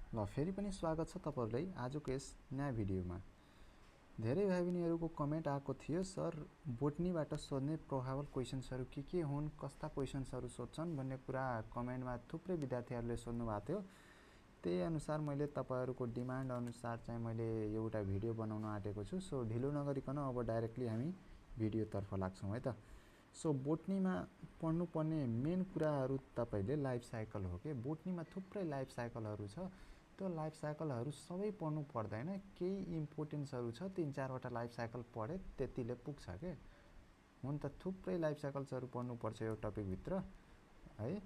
ल फेरि पनि स्वागत छ तपाईहरुलाई आजको यस नयाँ भिडियोमा। धेरै भाइ बहिनीहरुको कमेन्ट आएको थियो, सर बोटनीबाट सोध्ने प्रोबेबल क्वेशन्सहरु के हुन्, कस्ता क्वेशन्सहरु सोध्छन् भन्ने कुरा कमेन्टमा थुप्रै विद्यार्थीहरुले सोध्नु भएको थियो। त्यही अनुसार मैले तपाईहरुको डिमान्ड अनुसार चाहिँ मैले एउटा भिडियो बनाउन आँटेको छु। सो ढिलो नगरिकन अब डाइरेक्टली हामी भिडियो तर्फ लाग्छौं है त। सो बोटनीमा पढ्नुपर्ने मेन कुराहरु तपाईले लाइफ साइकल हो के। बोटनीमा थुप्रै लाइफ साइकलहरु छ। त्यो लाइफ साइकलहरु सबै पढ्नु पर्दैन, केही इम्पोर्टेन्सहरु छ, 3-4 वटा लाइफ साइकल पढे त्यतिले पुग्छ के। हुन त थुप्रै लाइफ साइकल्सहरु पढ्नु पर्छ यो टपिक भित्र है।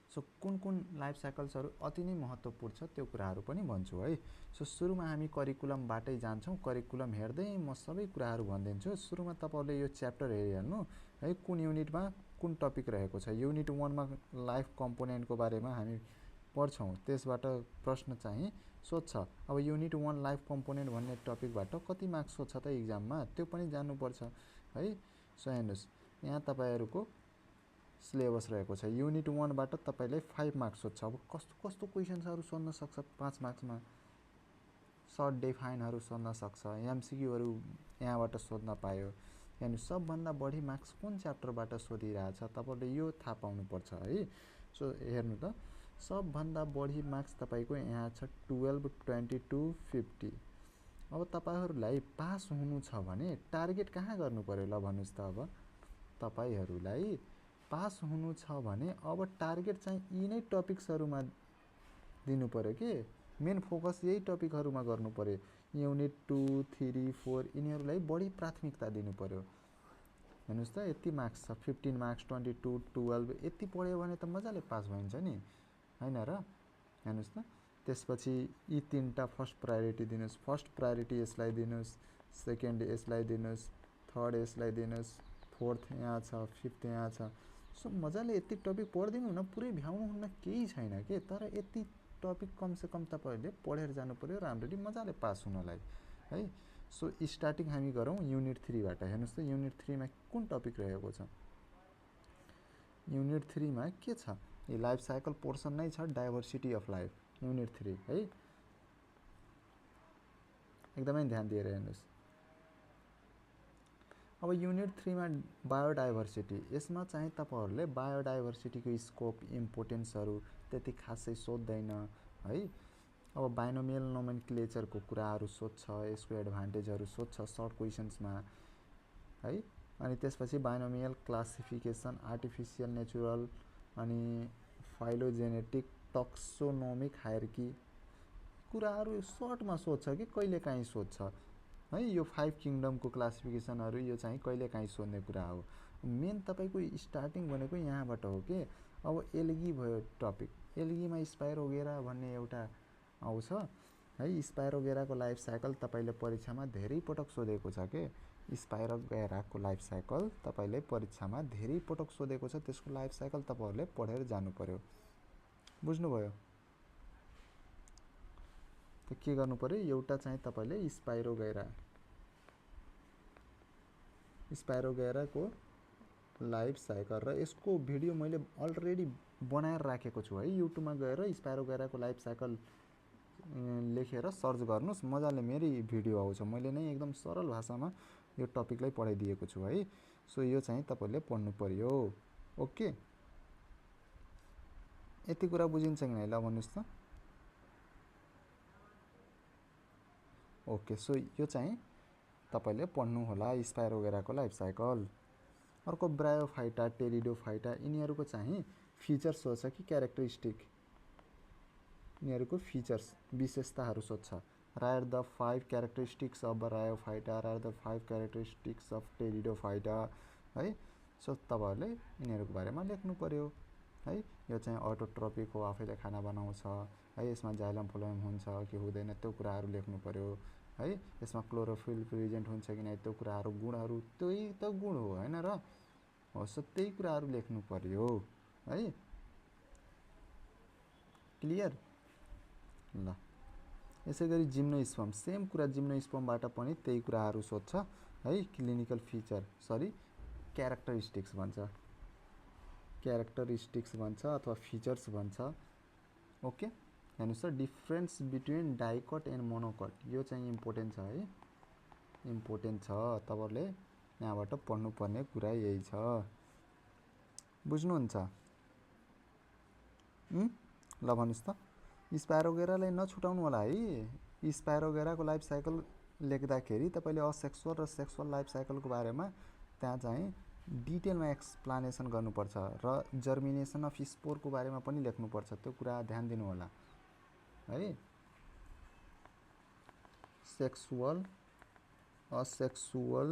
सो कुन लाइफ साइकल्सहरु अति नै महत्त्वपूर्ण छ त्यो कुराहरु पनि भन्छु है। सो सुरुमा हामी करिकुलमबाटै जान्छौं। करिकुलम हेर्दै म सबै कुराहरु भन्दिन्छु। सुरुमा तपाईले यो च्याप्टर हेरिहाल्नु है, कुन युनिटमा कुन टपिक रहेको छ। युनिट 1 मा लाइफ कम्पोनेन्टको बारेमा हामी पढ्छौं, त्यसबाट प्रश्न चाहिँ सोध्छ। अब युनिट 1 लाइफ कम्पोनेन्ट भन्ने टपिकबाट कति मार्क्स सोध्छ त एक्जाममा, त्यो पनि जान्नु पर्छ है। सो हेर्नुस्, यहाँ तपाईहरुको सिलेबस रहेको छ। युनिट 1 बाट तपाईले 5 मार्क्स सोध्छ। अब कस्तो क्वेशन्सहरु सोध्न सक्छ 5 मार्क्समा, सर्ट डिफाइनहरु सोध्न सक्छ, एमसीक्यूहरु यहाँबाट सोध्न पायो। यानी सबभन्दा बढी मार्क्स कुन च्याप्टरबाट सोधिरहेछ तपाईले यो थाहा पाउनु पर्छ है। सो हेर्नु त, सबभन्दा बढी मार्क्स तपाईको यहाँ छ 12, 22, 50। अब तपाईहरुलाई पास हुनु छ भने टार्गेट कहाँ गर्नु पर्यो ल भन्नुस् त। अब तपाईहरुलाई पास हुनु छ भने अब टार्गेट चाहिँ यी नै टपिक्सहरुमा दिनु पर्यो के। मेन फोकस यही टपिकहरुमा गर्नु पर्यो। युनिट 2, 3, 4 यिनीहरुलाई बढी प्राथमिकता दिनु पर्यो। हेर्नुस् त, यति मार्क्स छ, 15 मार्क्स, 22, 12 यति पढ्यो भने त मजाले पास भइन्छ नि हैन र। हेर्नुस् त, त्यसपछि यी तीनटा फर्स्ट प्रायोरिटी दिनुस्। फर्स्ट प्रायोरिटी यसलाई दिनुस्, सेकेन्ड यसलाई दिनुस्, थर्ड यसलाई दिनुस्, फोर्थ यहाँ छ, फिफ्थ यहाँ छ। सो मजाले यति टपिक पढ्दिनु न, पुरै भ्याउनु हुन्न केही छैन के। तर यति टपिक कम से कम तपाईहरुले पढेर जानु पर्यो राम्ररी मजाले पास हुनलाई है। सो स्टार्टिङ हामी गरौं युनिट 3 बाट। हेर्नुस् त, युनिट 3 मा कुन टपिक रहेको छ। युनिट 3 मा के छ, यो लाइफ साइकल पोर्सन नै छ, डाइभर्सिटी अफ लाइफ युनिट 3 है। एकदमै ध्यान दिएर हेर्नुस्। अब युनिट 3 मा बायोडाइभर्सिटी, यसमा चाहिँ तपाईहरुले बायोडाइभर्सिटीको स्कोप, इम्पोर्टेन्सहरु त्यति खासै सोध्दैन है। अब बाइनोमियल नोमेनक्लेचरको कुराहरु सोध्छ, यसको एडभान्टेजहरु सोध्छ सर्ट क्वेशन्समा है। अनि त्यसपछि बाइनोमियल क्लासिफिकेसन, आर्टिफिशियल नेचुरल अनि फाइलोजेनेटिक, टक्सोनोमिक हायरार्की कुराहरु सर्टमा सोध्छ कि कहिलेकाहीँ सोध्छ है। यो 5 किङडमको क्लासिफिकेसनहरु यो चाहिँ कहिलेकाहीँ सोध्ने कुरा हो। मेन तपाईको स्टार्टिङ भनेको यहाँबाट हो के। अब एल्गी भयो टपिक, एल्गीमा स्पाइरोगेरा भन्ने एउटा आउँछ है। स्पाइरोगेराको लाइफ साइकल तपाईले परीक्षामा धेरै पटक सोधेको छ के। स्पाइरोगेराको लाइफ साइकल तपाईले परीक्षामा धेरै पटक सोधेको छ, त्यसको लाइफ साइकल तपाईहरुले पढेर जानु पर्यो। बुझ्नु भयो त के गर्नु पर्यो। एउटा चाहिँ तपाईले स्पाइरोगेराको लाइफ साइकल र यसको भिडियो मैले अलरेडी बनाएर राखेको छु है। युट्युबमा गएर स्पाइरोगेराको लाइफ साइकल लेखेर सर्च गर्नुस्, मजाले मेरै भिडियो आउँछ। मैले नै एकदम सरल भाषामा यो टपिकलाई पढाइदिएको छु है। सो यो चाहिँ तपाईले पढ्नु पर्यो। ओके, यति कुरा बुझिन्छ कि नै ल भन्नुस् त। ओके, सो यो चाहिँ तपाईले पढ्नु होला स्पाइरोगेराको लाइफ साइकल। अर्को ब्रायोफाइटा, टेरिडोफाइटा यिनीहरुको चाहिँ फिचर्स सोध्छ कि क्यारेक्टरिस्टिक, यिनीहरुको फिचर्स विशेषताहरु सोध्छ। Right the 5 characteristics of bryophyta, right the 5 characteristics of pteridophyta है। सो तपाईहरुले यिनीहरुको बारेमा लेख्नु पर्यो है। यो चाहिँ अटोट्रोपिक हो, आफैले खाना बनाउँछ है। यसमा जाइलम फ्लोएम हुन्छ कि हुँदैन त्यो कुराहरु लेख्नु पर्यो है। यसमा क्लोरोफिल प्रेजेन्ट हुन्छ कि नै त्यो कुराहरु, गुणहरु त्यही त गुण हो हैन र। हो सो त्यही कुराहरु लेख्नु पर्यो है। क्लियर ल। यसैगरी जिम्नोस्पर्म, सेम कुरा जिम्नोस्पर्मबाट पनि त्यही कुराहरु सोध्छ है। क्लिनिकल फिचर, सरी क्यारेक्टरिस्टिक्स भन्छ, क्यारेक्टरिस्टिक्स भन्छ अथवा फिचर्स भन्छ। ओके, हेर्नुस् त डिफरेन्स बिट्विन डाइकट एन्ड मोनोकट यो चाहिँ इम्पोर्टेन्ट छ है, इम्पोर्टेन्ट छ। तपाईहरुले यहाँबाट पढ्नुपर्ने कुरा यही छ, बुझ्नुहुन्छ? ल भन्नुस् त, स्पाइरोगेरालाई नछुटाउनु होला है। स्पाइरोगेराको लाइफ साइकल लेख्दाखेरि तपाईले असेक्सुअल र सेक्सुअल लाइफ साइकलको बारेमा त्यहाँ चाहिँ डिटेलमा एक्सप्लेनेसन गर्नुपर्छ र जर्मिनेसन अफ स्पोरको बारेमा पनि लेख्नुपर्छ। त्यो कुरा ध्यान दिनु होला है। सेक्सुअल, असेक्सुअल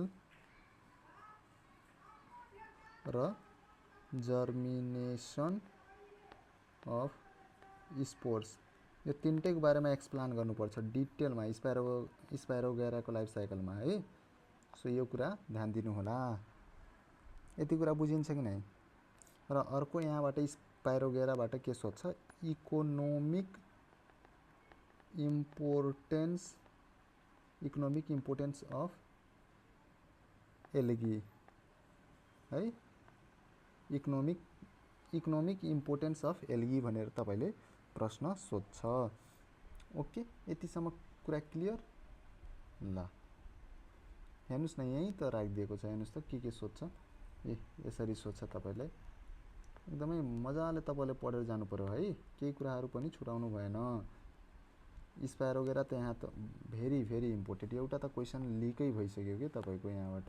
र जर्मिनेसन अफ स्पोर्स यो तीनटैको बारेमा एक्सप्लेन गर्नुपर्छ डिटेलमा स्पाइरोगेराको लाइफ साइकलमा है। सो यो कुरा ध्यान दिनु होला। यति कुरा बुझिन्छ कि नै? र अर्को यहाँबाट स्पाइरोगेराबाट के सोध्छ, इकोनोमिक इम्पोर्टेन्स अफ एल्गी है। इकोनोमिक इम्पोर्टेन्स अफ एल्गी भनेर तपाईले प्रश्न सोध्छ। ओके, यतिसम्म कुरा क्लियर? ल हेर्नुस् न, यही त राखिदिएको छ। हेर्नुस् त के सोध्छ, यसरी सोध्छ। तपाईलाई एकदमै मजाले तपाईले पढेर जानु पर्यो है, केही कुराहरु पनि छुटाउनु भएन। स्पाइरोगेरा त यहाँ त भेरी इम्पोर्टेन्ट, एउटा त क्वेशन लिकै भइसक्यो के तपाईको यहाँबाट,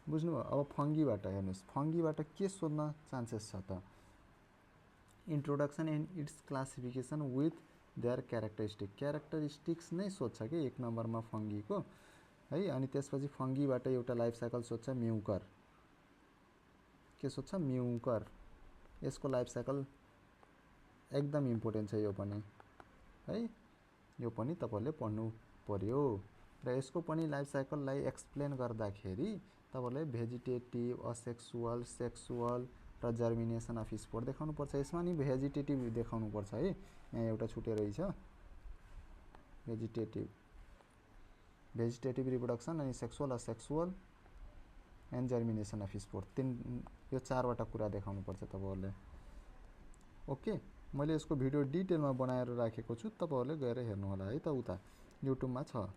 बुझ्नुभयो? अब फंगीबाट हेर्नुस्, फंगीबाट के सोध्न चान्सेस छ त, introduction and it's classification with their characteristics नै सोध्छ के एक नम्बरमा फंगीको है। अनि त्यसपछि फंगीबाट एउटा लाइफ साइकल सोध्छ म्युकर, के सोध्छ म्युकर। यसको लाइफ साइकल एकदम इम्पोर्टेन्ट छ यो पनि है, यो पनि तपाईले पढ्नु पर्यो। र यसको पनि लाइफ साइकललाई एक्सप्लेन गर्दाखेरि तपाईले भेजिटेटिभ, असेक्सुअल, सेक्सुअल र जर्मिनेसन अफ स्पोर देखाउनु पर्छ। यसमा नि भेजिटेटिभ देखाउनु पर्छ है, यहाँ एउटा छुटे रहेछ भेजिटेटिभ रिप्रोडक्सन, अनि sexual, asexual and germination of spore, यो चारवटा कुरा देखाउनु पर्छ तपाईहरुले। ओके, मैले यसको भिडियो डिटेलमा बनाएर राखेको छु, तपाईहरुले गएर हेर्नु होला है त, उता युट्युबमा छ।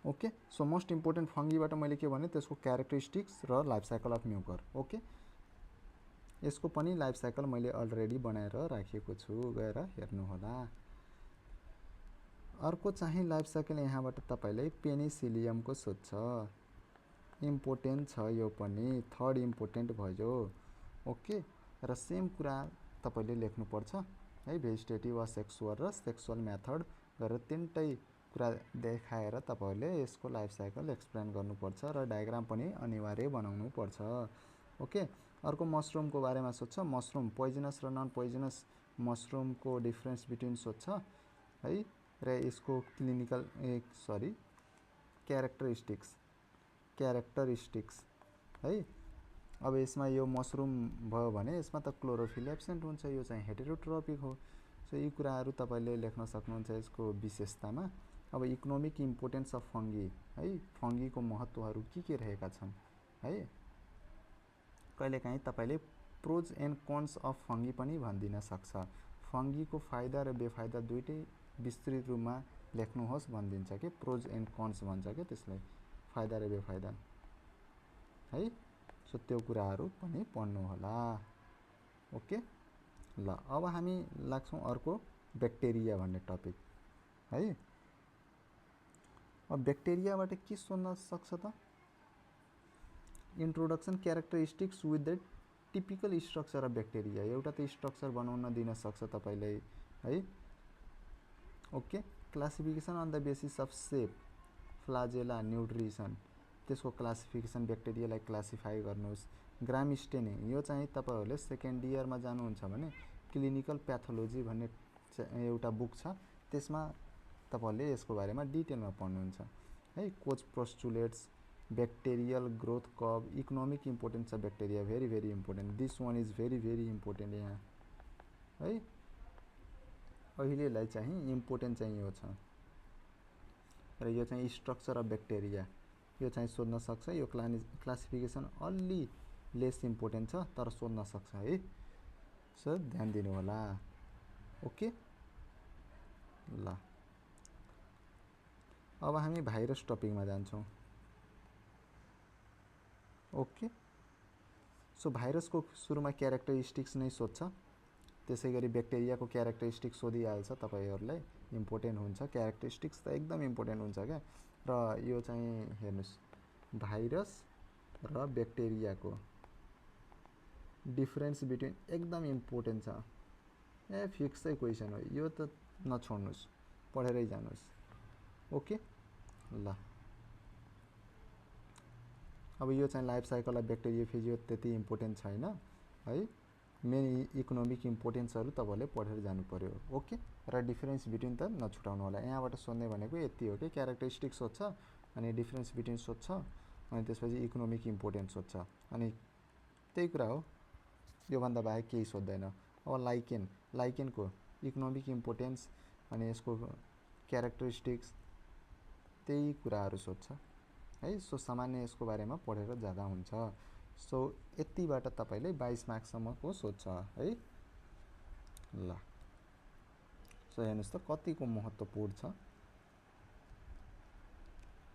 ओके, सो मोस्ट इम्पोर्टेन्ट फंगीबाट मैले के भने, त्यसको क्यारेक्टरिस्टिक्स र life cycle of Mucor. Okay, यसको पनि लाइफ साइकल मैले अलरेडी बनाएर राखेको छु, गएर हेर्नु होला। अर्को चाहिँ लाइफ साइकल यहाँबाट तपाईले पेनिसिलियमको सोध्छ, इम्पोर्टेन्ट छ यो पनि, थर्ड इम्पोर्टेन्ट भयो। ओके, र सेम कुरा तपाईले लेख्नु पर्छ है, भेजिटेटिभ, असेक्सुअल र सेक्सुअल मेथड गरेर तीनटै कुरा देखाएर तपाईले यसको लाइफ साइकल एक्सप्लेन गर्नुपर्छ र डायग्राम पनि अनिवार्य बनाउनु पर्छ। ओके, अर्को मसरुमको बारेमा सोध्छ, मसरुम पोइजनस र नन पोइजनस मसरुमको डिफरेन्स बिट्विन सोध्छ है, र यसको क्लिनिकल क्यारेक्टरिस्टिक्स है। अब यसमा यो मसरुम भयो भने यसमा त क्लोरोफिल एब्सेन्ट हुन्छ, यो चाहिँ हेटेरोट्रोपिक हो। सो यी कुराहरु तपाईले लेख्न सक्नुहुन्छ यसको विशेषतामा। अब इकोनोमिक इम्पोर्टेन्स अफ फंगी है, फंगीको महत्वहरु के रहेका छन् है। कहिलेकाहीँ तपाईले pros and cons of fungi पनि भनिदिन सक्छ, फंगीको फाइदा र बेफाइदा दुईटै विस्तृत रूपमा लेख्नुहोस् भनिदिन्छ के, प्रोज एन्ड कन्स भन्छ के त्यसलाई, फाइदा र बेफाइदा है। सो त्यो कुराहरु पनि पढ्नु होला। ओके, ल अब हामी लाग्छौं अर्को ब्याक्टेरिया भन्ने टपिक है। अब ब्याक्टेरियाबाट के सोध्न सक्छ त, introduction characteristics with the typical structure of bacteria, एउटा त स्ट्रक्चर बनाउन दिन सक्छ तपाईलाई है। Okay, classification on the basis of shape, flagella, nutrition, त्यसको क्लासिफिकेसन, ब्याक्टेरियालाई क्लासिफाई गर्नुस्। ग्राम स्टेनिङ, यो चाहिँ तपाईहरुले सेकेन्ड इयरमा जानुहुन्छ भने क्लिनिकल प्याथोलोजी भन्ने एउटा बुक छ, त्यसमा तपाईहरुले यसको बारेमा डिटेलमा पढ्नुहुन्छ है। Coach postulates, bacterial growth curve, economic importance of bacteria, very important, this one is very important यहाँ है। अहिलेलाई चाहिँ इम्पोर्टेन्ट चाहिँ यो छ, र यो चाहिँ स्ट्रक्चर अफ ब्याक्टेरिया, यो चाहिँ सोध्न सक्छ। यो क्लासिफिकेसन अलि लेस इम्पोर्टेन्ट छ तर सोध्न सक्छ है। सो ध्यान दिनु होला। ओके ल अब हामी भाइरस टपिकमा जान्छौँ। ओके सो भाइरसको सुरुमा क्यारेक्टरिस्टिक्स नै सोध्छ, त्यसै गरी ब्याक्टेरियाको क्यारेक्टरिस्टिक्स सोधिहाल्छ तपाईहरुलाई, इम्पोर्टेन्ट हुन्छ। क्यारेक्टरिस्टिक्स त एकदम इम्पोर्टेन्ट हुन्छ क्या। र यो चाहिँ हेर्नुस्, भाइरस र ब्याक्टेरियाको डिफरेन्स बिट्विन एकदम इम्पोर्टेन्ट छ। फिक्सै क्वेसन हो यो त, नछोड्नुस्, पढेरै जानुस्। ओके ल अब यो चाहिँ लाइफ साइकल अफ ब्याक्टेरियोफेज त्यति इम्पोर्टेन्ट छैन है। मेन इकोनोमिक इम्पोर्टेन्सहरु तपाईहरुले पढेर जानु पर्यो। ओके र डिफरेन्स बिट्विन त नछुटाउनु होला। यहाँबाट सोध्ने भनेको यति हो कि क्यारेक्टरिस्टिक्स सोध्छ, अनि डिफरेन्स बिट्विन सोध्छ, अनि त्यसपछि इकोनोमिक इम्पोर्टेन्स सोध्छ, अनि त्यही कुरा हो, योभन्दा बाहेक केही सोध्दैन। अब लाइकेनको इकोनोमिक इम्पोर्टेन्स अनि यसको क्यारेक्टरिस्टिक्स त्यही कुराहरु सोध्छ है। सो सामान्य यसको बारेमा पढेर जाँदा हुन्छ। सो यतिबाट तपाईले 22 मार्क्ससम्मको सोध्छ है। ल सो हेर्नुस् त कतिको महत्त्वपूर्ण छ,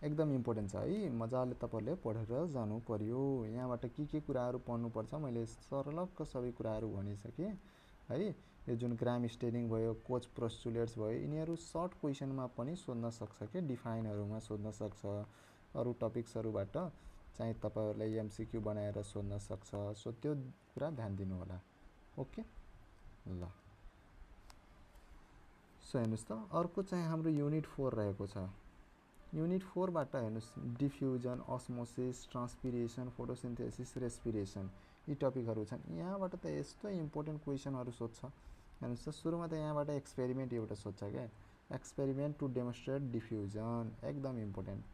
एकदम इम्पोर्टेन्ट छ है। मजाले तपाईहरुले पढेर जानु पर्यो। यहाँबाट के कुराहरु पढ्नु पर्छ मैले सरलक्क सबै कुराहरु भनिसके है। यो जुन ग्राम स्टेरिङ भयो, कोच पोस्टुलेट्स भयो, यिनीहरु सर्ट क्वेसनमा पनि सोध्न सक्छ के, डिफाइनहरुमा सोध्न सक्छ। अरु टपिक्सहरुबाट चाहिँ तपाईहरुलाई एमसीक्यू बनाएर सोध्न सक्छ। सो त्यो कुरा ध्यान दिनु होला। ओके ल सो हेर्नुस् त अर्को चाहिँ हाम्रो युनिट 4 रहेको छ। युनिट 4 बाट हेर्नुस्, diffusion, osmosis, transpiration, photosynthesis, respiration यी टपिकहरु छन्। यहाँबाट त यस्तो इम्पोर्टेन्ट क्वेसनहरु सोध्छ। हेर्नुस् त सुरुमा त यहाँबाट एक्सपेरिमेन्ट एउटा सोध्छ के, एक्सपेरिमेन्ट टु डेमोन्स्ट्रेट डिफ्युजन एकदम important.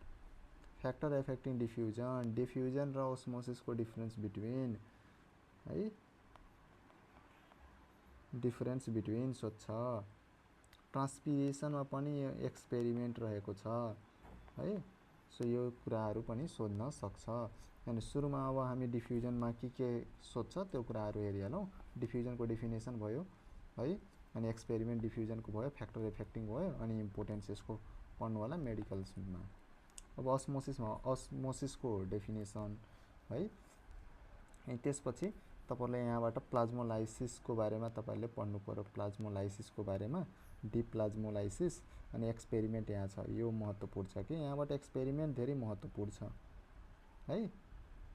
Factor affecting diffusion, diffusion र ओस्मोसिसको डिफरेन्स बिट्विन है, डिफरेन्स बिट्विन सोध्छ। ट्रान्सपिरेसनमा पनि एक्सपेरिमेन्ट रहेको छ है। सो यो कुराहरु पनि सोध्न सक्छ। अनि सुरुमा अब हामी डिफ्युजनमा के सोध्छ त्यो कुराहरु हेरिहालौं। डिफ्युजनको डेफिनेसन भयो है, अनि एक्सपेरिमेन्ट डिफ्युजनको भयो, फ्याक्टर इफेक्टिङ भयो, अनि इम्पोर्टेन्स यसको पढ्नु होला मेडिकल्समा। अब अस्मोसिसको डेफिनेसन है, अनि त्यसपछि तपाईहरुले यहाँबाट प्लाज्मोलाइसिसको बारेमा तपाईहरुले पढ्नु पर्यो। प्लाज्मोलाइसिसको बारेमा, डिप्लाज्मोलाइसिस, अनि एक्सपेरिमेन्ट यहाँ छ। यो महत्त्वपूर्ण छ कि यहाँबाट एक्सपेरिमेन्ट धेरै महत्त्वपूर्ण छ है।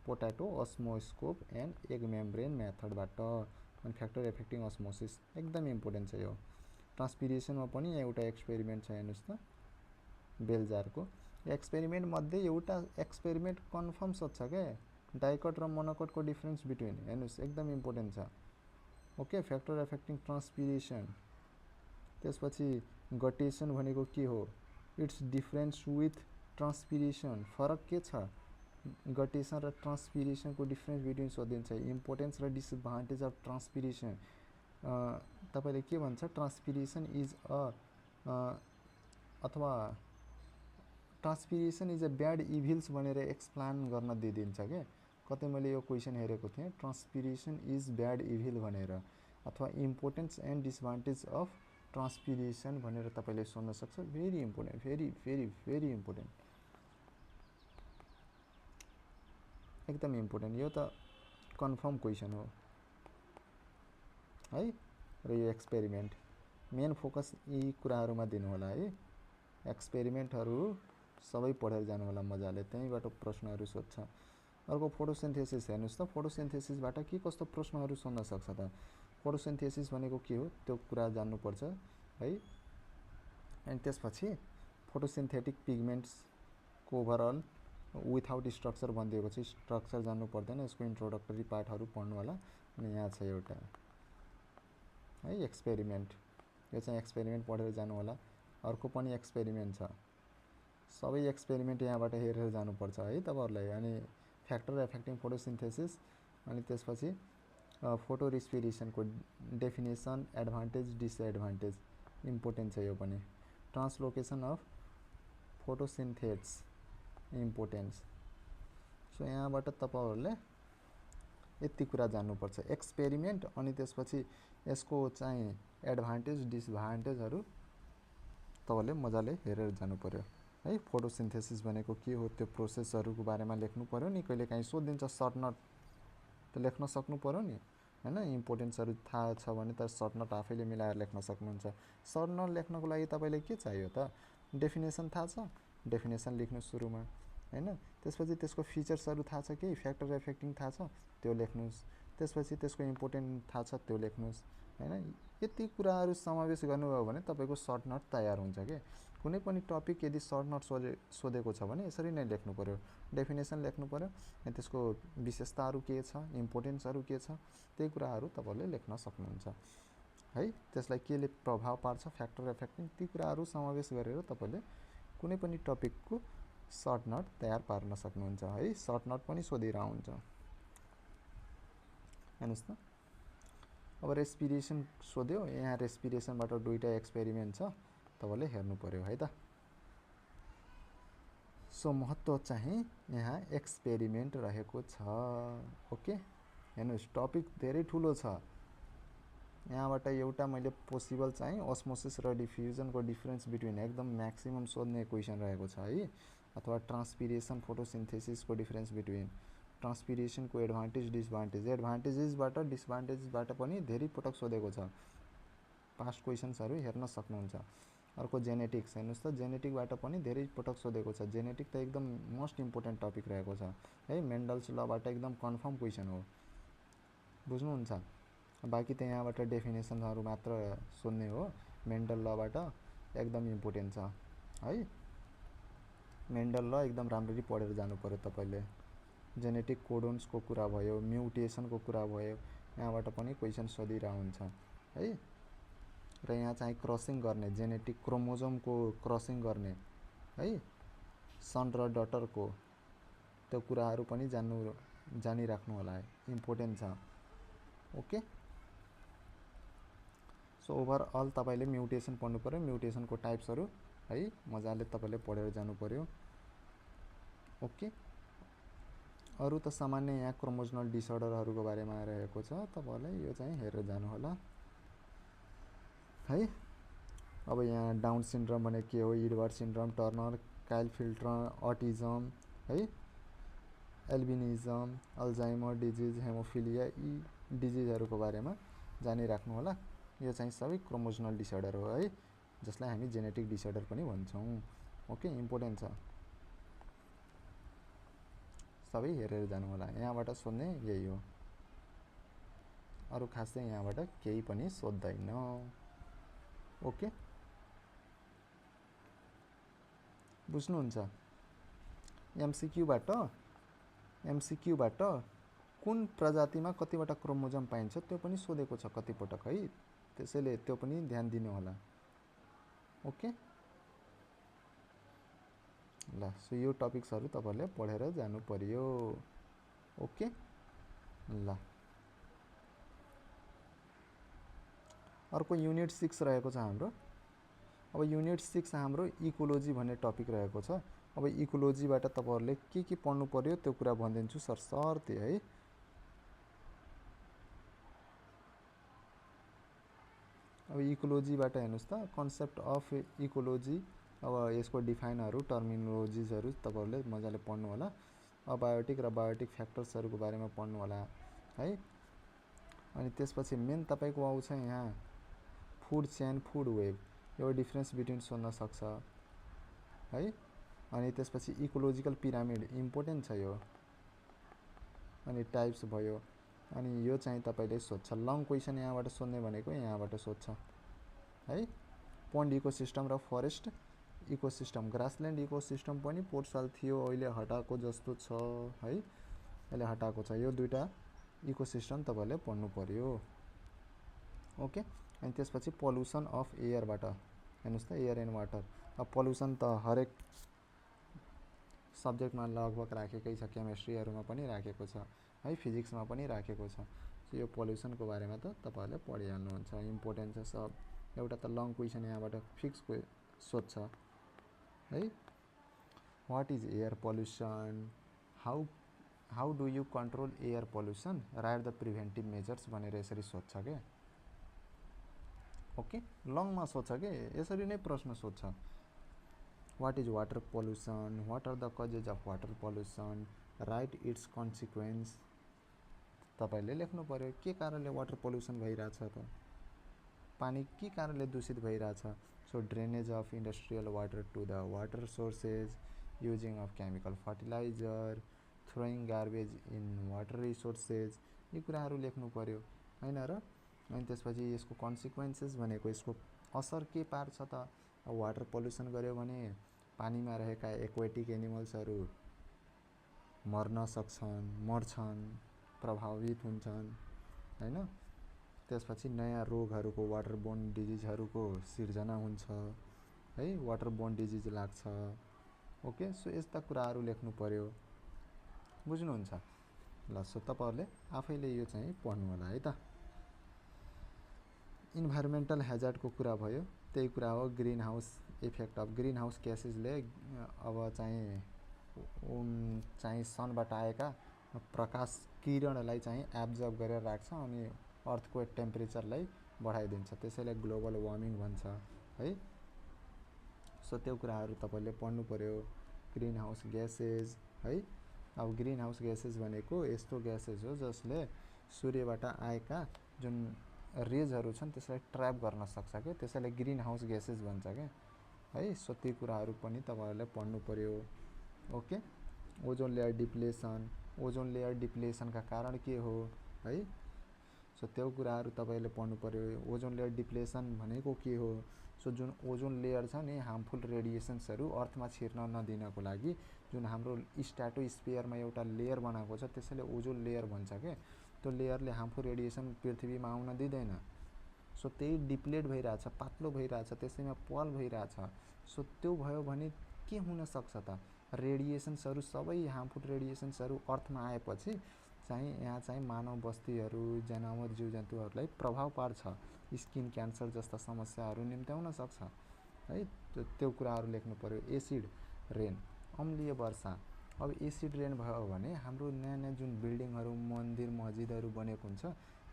पोटाटो अस्मोस्कोप एन्ड एग मेम्ब्रेन मेथडबाट, अनि फ्याक्टर इफेक्टिङ अस्मोसिस एकदम इम्पोर्टेन्ट छ यो। ट्रान्सपिरेसनमा पनि एउटा एक्सपेरिमेन्ट छ हेर्नुस् त, बेलजारको। एक्सपेरिमेन्ट मध्ये एउटा एक्सपेरिमेन्ट कन्फर्म सोध्छ के, डाइकट र मोनोकटको डिफरेन्स बिट्विन हेर्नुस् एकदम इम्पोर्टेन्ट छ। ओके फ्याक्टर इफेक्टिङ ट्रान्सपिरेसन, त्यसपछि गटेसन भनेको के हो, इट्स डिफरेन्स विथ ट्रान्सपिरेसन, फरक के छ गटेसन र ट्रान्सपिरेसनको डिफरेन्स बिट्विन सोधिन्छ। इम्पोर्टेन्स र डिसएडभान्टेज अफ ट्रान्सपिरेसन, तपाईले के भन्छ, ट्रान्सपिरेसन इज अथवा ट्रान्सपिरेसन इज अ ब्याड इभिल्स भनेर एक्सप्लेन गर्न दिदिन्छ के। कतै मैले यो क्वेसन हेरेको थिएँ, ट्रान्सपिरेसन इज ब्याड इभिल भनेर, अथवा importance and disadvantage of transpiration भनेर तपाईले सोध्न सक्छ। Very important, very very very important, एकदम इम्पोर्टेन्ट। यो त कन्फर्म क्वेसन हो है। र यो एक्सपेरिमेन्ट मेन फोकस यी कुराहरुमा दिनु होला है। एक्सपेरिमेन्टहरु सबै पढेर जानु होला मजाले, त्यहीबाट प्रश्नहरु सोध्छ। अर्को फोटोसिन्थेसिस हेर्नुस् त, फोटोसिन्थेसिसबाट के कस्तो प्रश्नहरु सोध्न सक्छ त। फोटोसिन्थेसिस भनेको के हो त्यो कुरा जान्नु पर्छ है। अनि त्यसपछि फोटोसिन्थेटिक पिगमेन्ट्सको ओभरअल विथआउट स्ट्रक्चर भनिदिएको छ। स्ट्रक्चर जान्नु पर्दैन, यसको इन्ट्रोडक्टरी पार्टहरु पढ्नु होला। अनि यहाँ छ एउटा है एक्सपेरिमेन्ट, यो चाहिँ एक्सपेरिमेन्ट पढेर जानु होला। अर्को पनि एक्सपेरिमेन्ट छ, सबै एक्सपेरिमेन्ट यहाँबाट हेरेर जानुपर्छ है तपाईहरुलाई। अनि फ्याक्टर इफेक्टिङ फोटोसिन्थेसिस, अनि त्यसपछि फोटो रेस्पिरेसनको डेफिनेसन, एडभान्टेज डिसएडभान्टेज इम्पोर्टेन्ट छ यो पनि। Translocation of photosynthates importance. So यहाँबाट तपाईहरुले यति कुरा जान्नुपर्छ, एक्सपेरिमेन्ट, अनि त्यसपछि यसको चाहिँ एडभान्टेज डिसएडभान्टेजहरू तपाईँले मजाले हेरेर जानु पर्यो है। फोटोसिन्थेसिस भनेको के हो त्यो प्रोसेसहरूको बारेमा लेख्नु पर्यो नि। कहिलेकाहीँ सोधिदिन्छ सर्ट नोट त लेख्न सक्नु पर्यो नि हैन। इम्पोर्टेन्सहरू थाहा छ भने त सर्ट नोट आफैले मिलाएर लेख्न सक्नुहुन्छ। सर्ट नोट लेख्नको लागि तपाईँले के चाहियो त? डेफिनेसन थाहा छ, डेफिनेसन लेख्नु सुरुमा हैन। त्यसपछि त्यसको फिचर्सहरू थाहा छ कि फ्याक्टर इफेक्टिङ थाहा छ त्यो लेख्नुहोस्। त्यसपछि त्यसको इम्पोर्टेन्ट थाहा छ त्यो लेख्नुहोस् हैन। यति कुराहरू समावेश गर्नुभयो भने तपाईँको सर्ट नोट तयार हुन्छ के। कुनै पनि टपिक यदि सर्ट नोट सोधेको छ भने यसरी नै लेख्नु पर्यो। डेफिनेसन लेख्नु पर्यो, त्यसको विशेषताहरू के छ, इम्पोर्टेन्सहरू के छ, त्यही कुराहरू तपाईँले लेख्न सक्नुहुन्छ है। त्यसलाई केले प्रभाव पार्छ, फ्याक्टर इफेक्टिङ, ती कुराहरू समावेश गरेर तपाईँले कुनै पनि टपिकको सर्ट नोट तयार पार्न सक्नुहुन्छ है। सर्ट नोट पनि सोधिरहेको हुन्छ हेर्नुहोस् त। अब रेस्पिरेसन सोध्यो, यहाँ रेस्पिरेसनबाट दुईटा एक्सपेरिमेन्ट छ, तपाईँले हेर्नु पर्यो है त। सो महत्त्व चाहिँ यहाँ एक्सपेरिमेन्ट रहेको छ। ओके, हेर्नुहोस् टपिक धेरै ठुलो छ। यहाँबाट एउटा मैले पोसिबल चाहिँ अस्मोसिस र डिफ्युजनको डिफरेन्स बिट्विन एकदम म्याक्सिमम सोध्ने क्वेसन रहेको छ है। अथवा ट्रान्सपिरेसन फोटोसिन्थेसिसको डिफरेन्स बिट्विन, ट्रान्सपिरेसनको एडभान्टेज डिसएडभान्टेज, एडभान्टेजेसबाट डिसएडभान्टेजबाट पनि धेरै पटक सोधेको छ। पास्ट क्वेसन्सहरू हेर्न सक्नुहुन्छ। अर्को जेनेटिक्स हेर्नुहोस् त, जेनेटिकबाट पनि धेरै पटक सोधेको छ। जेनेटिक त एकदम मोस्ट इम्पोर्टेन्ट टपिक रहेको छ है। मेन्डल्स लबाट एकदम कन्फर्म क्वेसन हो, बुझ्नुहुन्छ। बाँकी त यहाँबाट डेफिनेसनहरू मात्र सोध्ने हो। मेन्डल लबाट एकदम इम्पोर्टेन्ट छ है। मेन्डल ल एकदम राम्ररी पढेर जानु पर्यो तपाईँले। जेनेटिक कोडोन्सको कुरा भयो, म्युटेसनको कुरा भयो, यहाँबाट पनि क्वेसन सोधिरहेको हुन्छ है। र यहाँ चाहिँ क्रसिङ गर्ने, जेनेटिक क्रोमोजोमको क्रसिङ गर्ने है, सन र डटरको, त्यो कुराहरू पनि जानिराख्नु होला है, इम्पोर्टेन्ट छ। ओके, सो ओभरअल तपाईँले म्युटेसन पढ्नु पर्यो, म्युटेसनको टाइप्सहरू है, मजाले तपाईँले पढेर जानु पर्यो। ओके, अरू त सामान्य यहाँ क्रोमोजोनल डिसअर्डरहरूको बारेमा रहेको छ, तपाईँलाई यो चाहिँ हेरेर जानु होला है। अब यहाँ डाउन सिन्ड्रोम भने के हो, इडवर्ड सिन्ड्रोम, टर्नर, काइल-फिल्टर अटिजम है, एल्बिनिजम, अल्जाइमर डिजिज, हेमोफिलिया, यी डिजिजहरूको बारेमा जानिराख्नु होला। यो चाहिँ सबै क्रोमोजोनल डिसअर्डर हो है, जसलाई हामी जेनेटिक डिसअर्डर पनि भन्छौँ। ओके, इम्पोर्टेन्ट छ, सबै हेरेर जानु होला। यहाँबाट सोध्ने यही हो, अरू खासै यहाँबाट केही पनि सोध्दैन। ओके, बुझ्नुहुन्छ। एमसिक्यूबाट कुन प्रजातिमा कतिवटा क्रोमोजोम पाइन्छ त्यो पनि सोधेको छ कतिपटक है, त्यसैले त्यो पनि ध्यान दिनु होला। ओके ल, सो यो टपिक्सहरू तपाईँले पढेर जानु पर्यो। ओके ल, अर्को युनिट 6 रहेको छ हाम्रो। अब युनिट 6 हाम्रो इकोलोजी भन्ने टपिक रहेको छ। अब इकोलोजीबाट तपाईँहरूले के पढ्नु पर्यो त्यो कुरा भनिदिन्छु सरसर्ती है। अब इकोलोजीबाट हेर्नुहोस् त, कन्सेप्ट अफ इकोलोजी, अब यसको डिफाइनहरू, टर्मिनोलोजिजहरू तपाईँहरूले मजाले पढ्नु होला। अबायोटिक र बायोटिक फ्याक्टर्सहरूको बारेमा पढ्नु होला है। अनि त्यसपछि मेन तपाईँको आउँछ यहाँ फुड चेन, फुड वेब, यो डिफरेन्स बिट्विन सोध्न सक्छ है। अनि त्यसपछि इकोलोजिकल पिरामिड इम्पोर्टेन्ट छ यो। अनि टाइप्स भयो, अनि यो चाहिँ तपाईँले सोध्छ। लङ क्वेसन यहाँबाट सोध्ने भनेको यहाँबाट सोध्छ है। पोन्ड इकोसिस्टम र फरेस्ट इकोसिस्टम, ग्रासल्यान्ड इकोसिस्टम पनि पोहोर साल थियो, अहिले हटाएको जस्तो छ है, अहिले हटाएको छ। यो दुईटा इकोसिस्टम तपाईँले पढ्नु पर्यो। ओके, अनि त्यसपछि पल्युसन अफ एयरबाट हेर्नुहोस् त, एयर एन्ड वाटर। अब पल्युसन त हरेक सब्जेक्टमा लगभग राखेकै छ, केमिस्ट्रीहरूमा पनि राखेको छ है, फिजिक्समा पनि राखेको छ। यो पल्युसनको बारेमा त तपाईँहरूले पढिहाल्नुहुन्छ, इम्पोर्टेन्ट छ सब। एउटा त लङ क्वेसन यहाँबाट फिक्स सोध्छ है। What is air pollution, how do you control air pollution, write the preventive measures भनेर यसरी सोध्छ क्या। ओके, लङमा सोध्छ के, यसरी नै प्रश्न सोध्छ। What is water pollution, what are the causes of water pollution, write its consequence. तपाईँले लेख्नु पर्यो के कारणले वाटर पोल्युसन भइरहेछ त, पानी के कारणले दूषित भइरहेछ। So drainage of industrial water to the water sources, using of chemical fertilizer, throwing garbage in water resources, यी कुराहरू लेख्नु पर्यो होइन र। अनि त्यसपछि यसको कन्सिक्वेन्सेस भनेको यसको असर के पार्छ त। वाटर पोल्युसन गर्यो भने पानीमा रहेका एक्वेटिक एनिमल्सहरू मर्न सक्छन्, मर्छन्, प्रभावित हुन्छन् होइन। त्यसपछि नयाँ रोगहरूको, वाटर बोर्न डिजिजहरूको सिर्जना हुन्छ है, वाटर बोर्न डिजिज लाग्छ। ओके, सो यस्ता कुराहरू लेख्नु पर्यो, बुझ्नुहुन्छ ल। सो तपाईँहरूले आफैले यो चाहिँ पढ्नु होला है त। इन्भाइरोमेन्टल हेजार्डको कुरा भयो, त्यही कुरा हो greenhouse effect of greenhouse ग्यासेसले अब चाहिँ सनबाट आएका प्रकाश किरणलाई चाहिँ एब्जर्ब गरेर राख्छ अनि अर्थको टेम्परेचरलाई बढाइदिन्छ, त्यसैले ग्लोबल वार्मिङ भन्छ है। सो त्यो कुराहरू तपाईँले पढ्नु पर्यो। ग्रिन हाउस ग्यासेस है, अब ग्रिन हाउस ग्यासेस भनेको यस्तो ग्यासेस हो जसले सूर्यबाट आएका जुन रेजहरू छन् त्यसलाई ट्र्याप गर्न सक्छ क्या, त्यसैले ग्रिन हाउस ग्यासेस भन्छ क्या है। सो ती कुराहरू पनि तपाईँहरूले पढ्नु पर्यो। Okay, ozone layer depletion, ozone layer डिप्लेसनका कारण के हो है। सो त्यो कुराहरू तपाईँले पढ्नु पर्यो। ओजोन लेयर डिप्लेसन भनेको के हो। सो जुन ओजोन लेयर छ नि, हार्मफुल रेडिएसन्सहरू अर्थमा छिर्न नदिनको लागि जुन हाम्रो स्ट्राटोस्फियरमा एउटा लेयर बनाएको छ त्यसैले ओजोन लेयर भन्छ क्या। त्यो लेयरले हार्मफुल रेडिएसन पृथ्वीमा आउन दिँदैन। सो त्यही डिप्लेट भइरहेछ, पातलो भइरहेछ, त्यसैमा पल भइरहेछ। सो त्यो भयो भने के हुनसक्छ त, रेडिएसन्सहरू सबै हार्मफुल रेडिएसन्सहरू अर्थमा आएपछि चाहिँ यहाँ चाहिँ मानव बस्तीहरू, जनावर, जीव जन्तुहरूलाई प्रभाव पार्छ, स्किन क्यान्सर जस्ता समस्याहरू निम्त्याउन सक्छ है। त्यो कुराहरू लेख्नु पर्यो। एसिड रेन, अम्लीय वर्षा। अब एसिड रेन भयो भने हाम्रो नयाँ नयाँ जुन बिल्डिङहरू, मन्दिर, मस्जिदहरू बनेको हुन्छ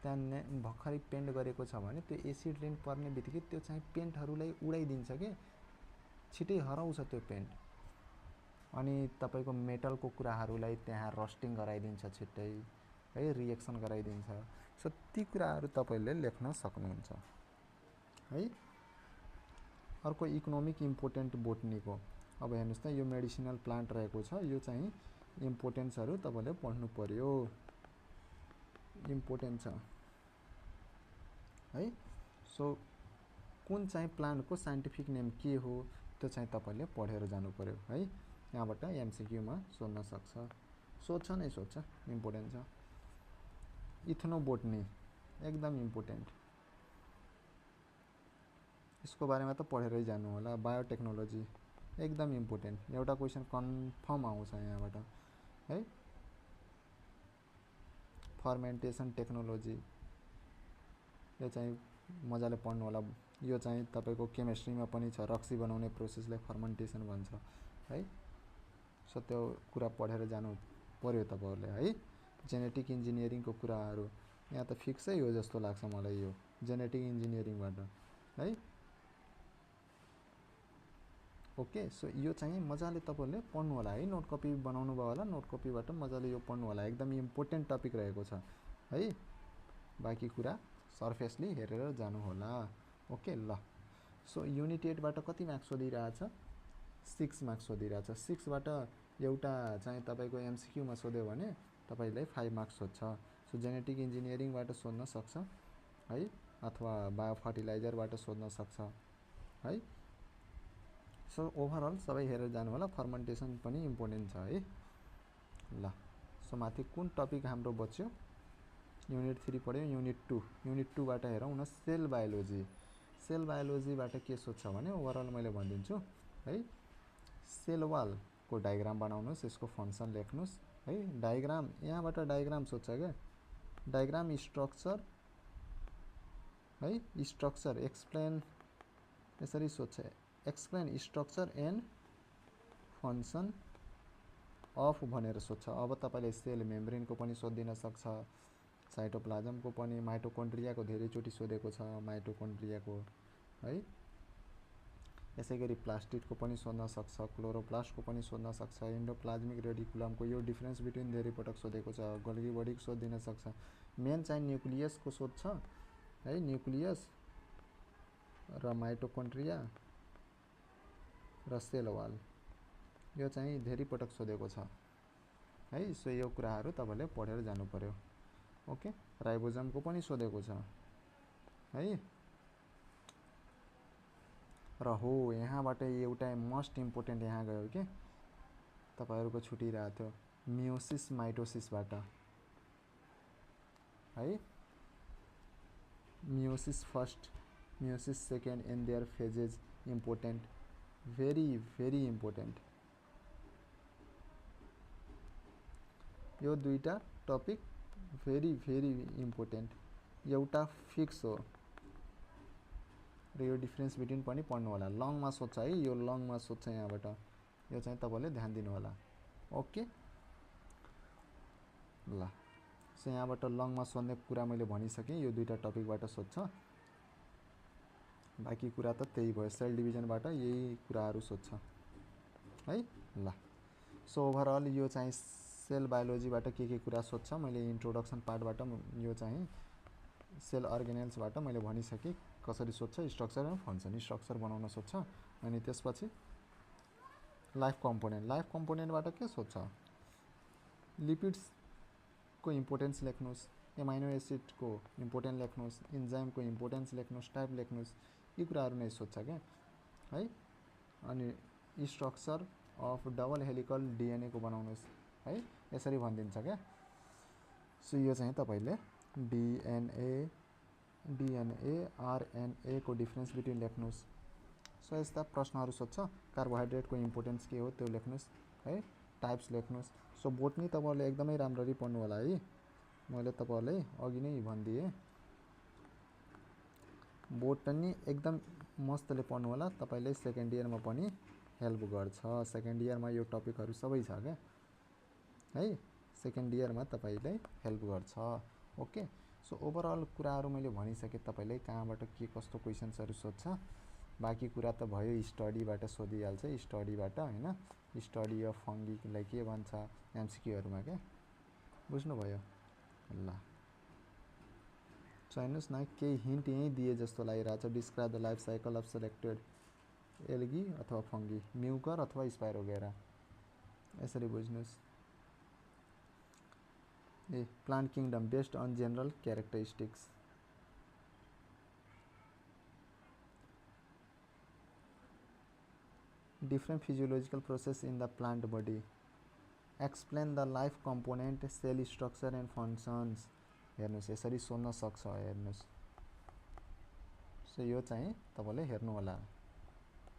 त्यहाँ भर्खरै पेन्ट गरेको छ भने त्यो एसिड रेन पर्ने बित्तिकै त्यो चाहिँ पेन्टहरूलाई उडाइदिन्छ कि, छिटै हराउँछ त्यो पेन्ट। अनि तपाईँको मेटलको कुराहरूलाई त्यहाँ रस्टिङ गराइदिन्छ छिट्टै है, रिएक्सन गराइदिन्छ। सो ती कुराहरू तपाईँले लेख्न सक्नुहुन्छ है। अर्को इकोनोमिक इम्पोर्टेन्ट बोटनीको, अब हेर्नुहोस् त यो मेडिसिनल प्लान्ट रहेको छ, यो चाहिँ इम्पोर्टेन्सहरू तपाईँले पढ्नु पर्यो, इम्पोर्टेन्ट छ है। सो कुन चाहिँ प्लान्टको साइन्टिफिक नेम के हो त्यो चाहिँ तपाईँले पढेर जानु पर्यो है। यहाँबाट एमसीक्यूमा सोध्न सक्छ, सोध्छ नै सोध्छ, इम्पोर्टेन्ट छ। इथ्नोबोटनी एकदम इम्पोर्टेन्ट, यसको बारेमा त पढेरै जानु होला। बायोटेक्नोलोजी एकदम इम्पोर्टेन्ट, एउटा क्वेसन कन्फर्म आउँछ यहाँबाट है। फर्मेन्टेसन टेक्नोलोजी, यो चाहिँ मजाले पढ्नु होला। यो चाहिँ तपाईँको केमिस्ट्रीमा पनि छ, रक्सी बनाउने प्रोसेसलाई फर्मेन्टेसन भन्छ है। सो त्यो कुरा पढेर जानु पर्यो तपाईँहरूले है। जेनेटिक इन्जिनियरिङको कुराहरू यहाँ त फिक्सै हो जस्तो लाग्छ मलाई, यो जेनेटिक इन्जिनियरिङबाट है। ओके, सो यो चाहिँ मजाले तपाईँहरूले पढ्नु होला है। नोट कपी बनाउनु भयो होला, नोट कपीबाट मजाले यो पढ्नु होला, एकदम इम्पोर्टेन्ट टपिक रहेको छ है। बाँकी कुरा सर्फेसली हेरेर जानु होला। ओके ल। सो युनिट 8बाट कति मार्क्स सोधिरहेछ, 6 मार्क्स सोधिरहेछ। 6बाट एउटा चाहिँ तपाईँको एमसीक्यूमा सोध्यो भने तपाईँलाई 5 मार्क्स सोध्छ। सो जेनेटिक इन्जिनियरिङबाट सोध्न सक्छ है, अथवा बायो फर्टिलाइजरबाट सोध्न सक्छ है। सो ओभरअल सबै हेरेर जानु होला। फर्मेन्टेसन पनि इम्पोर्टेन्ट छ है ल। सो माथि कुन टपिक हाम्रो बच्यो, युनिट 3 पढ्यो। युनिट 2बाट हेरौँ न, सेल बायोलोजी। सेल बायोलोजीबाट के सोध्छ भने ओभरअल मैले भनिदिन्छु है। सेल वालको डायग्राम बनाउनुहोस्, यसको फङ्सन लेख्नुहोस् है। डायग्राम, यहाँबाट डायग्राम सोध्छ क्या, डायग्राम स्ट्रक्चर है, स्ट्रक्चर एक्सप्लेन, यसरी सोध्छ, explain structure and function of भनेर सोध्छ। अब तपाईँले सेल मेम्ब्रेनको पनि सोधिदिन सक्छ, साइटोप्लाज्मको पनि, माइटोकन्ड्रियाको धेरैचोटि सोधेको छ, माइटोकन्ड्रियाको है। यसै गरी प्लास्टिडको पनि सोध्न सक्छ, क्लोरोप्लास्टको पनि सोध्न सक्छ, एन्डोप्लाज्मिक रेडिकुलमको यो डिफरेन्स बिट्विन धेरै पटक सोधेको छ, गोल्गी बडीको सोधिदिन सक्छ। मेन चाहिँ न्युक्लियसको सोध्छ है, न्युक्लियस र माइटोकन्ड्रिया र सेल वाल, यो चाहिँ धेरै पटक सोधेको छ है। सो यो कुराहरू तपाईले पढेर जानु पर्यो। ओके, राइबोजमको पनि सोधेको छ है। र हो यहाँबाट एउटा मोस्ट इम्पोर्टेन्ट यहाँ गयो के तपाईहरुको छुटिरहेको थियो, मियोसिस माइटोसिसबाट है। Meiosis first, meiosis second and their phases important, very very important. यो दुईटा टपिक भेरी भेरी इम्पोर्टेन्ट, एउटा फिक्स हो र यो डिफरेन्स बिट्विन पनि पढ्नु होला। लङमा सोध्छ है, यो लङमा सोध्छ यहाँबाट, यो चाहिँ तपाईले ध्यान दिनु होला। ओके ल, सो यहाँबाट लङमा सोध्ने कुरा मैले भनिसकेँ, यो दुईटा टपिकबाट सोध्छ। बाँकी कुरा त त्यही भयो, सेल डिभिजनबाट यही कुराहरू सोध्छ है। ल, सो ओभरअल यो चाहिँ सेल बायोलोजीबाट के कुरा सोध्छ मैले इन्ट्रोडक्सन पार्टबाट यो चाहिँ सेल अर्गेनेल्सबाट मैले भनिसकेँ कसरी सोध्छ, स्ट्रक्चर एन्ड फङ्सन, स्ट्रक्चर बनाउन सोध्छ। अनि त्यसपछि लाइफ कम्पोनेन्ट, लाइफ कम्पोनेन्टबाट के सोध्छ, लिपिड्सको इम्पोर्टेन्स लेख्नुस्, एमाइनो एसिडको इम्पोर्टेन्स लेख्नुस्, इन्जाइमको इम्पोर्टेन्स लेख्नुस्, टाइप लेख्नुस्, यी कुराहरू नै सोध्छ क्या है। अनि structure of double helical DNA को बनाउनुस् है, यसरी भनिदिन्छ क्या। सो यो चाहिँ तपाईले डिएनए आरएनए को डिफरेन्स बिट्विन लेख्नुस्। सो यस्ता प्रश्नहरू सोध्छ। कार्बोहाइड्रेटको इम्पोर्टेन्स के हो त्यो लेख्नुस् है, टाइप्स लेख्नुस्। सो बोटनी तपाईले एकदमै राम्ररी पढ्नु होला है, मैले तपाईलाई अघि नै भनिदिएँ। बोटनी एकदम मस्तले पढ्नु होला, तपाईले सेकेन्ड इयरमा पनि हेल्प गर्छ। सेकेन्ड इयरमा यो टपिकहरू सबै छ क्या है, सेकेन्ड इयरमा तपाईलाई हेल्प गर्छ। ओके, सो ओभरअल कुराहरू मैले भनिसकेँ तपाईलाई कहाँबाट के कस्तो क्वेसन्सहरू सोध्छ। बाँकी कुरा त भयो स्टडीबाट सोधिहाल्छ, स्टडीबाट हैन, स्टडी अफ फङ्गीलाई के भन्छ एमसीक्यूहरूमा क्या, बुझ्नुभयो। ल हेर्नुहोस् न, केही हिन्ट यहीँ दिए जस्तो लागिरहेछ। Describe the life cycle of selected algae अथवा फङ्गी, म्युकर अथवा स्पाइरोगेरा, यसरी बुझ्नुहोस्। A plant kingdom based on general characteristics, different physiological process in the plant body, explain the life component, cell structure and functions। हेर्नुस् यसरी सोध्न सक्छ, हेर्नुस्। So यो चाहिँ तपाईले हेर्नु होला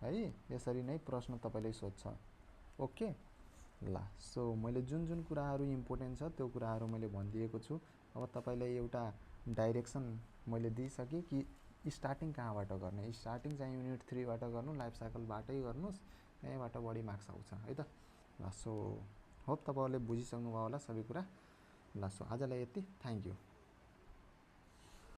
है, यसरी नै प्रश्न तपाईले सोध्छ। ओके ल, सो मैले जुन कुराहरू इम्पोर्टेन्ट छ त्यो कुराहरू मैले भनिदिएको छु। अब तपाईलाई एउटा डाइरेक्सन मैले दिइसकेँ कि स्टार्टिङ कहाँबाट गर्ने, स्टार्टिङ चाहिँ युनिट 3 बाट गर्नु, लाइफ साइकलबाटै गर्नुस्, यहीँबाट बढी मार्क्स आउँछ है त। ल, सो होप तपाईहरुले बुझिसक्नु भयो होला सबै कुरा। ल, सो आजलाई यति, थ्याङ्क यू।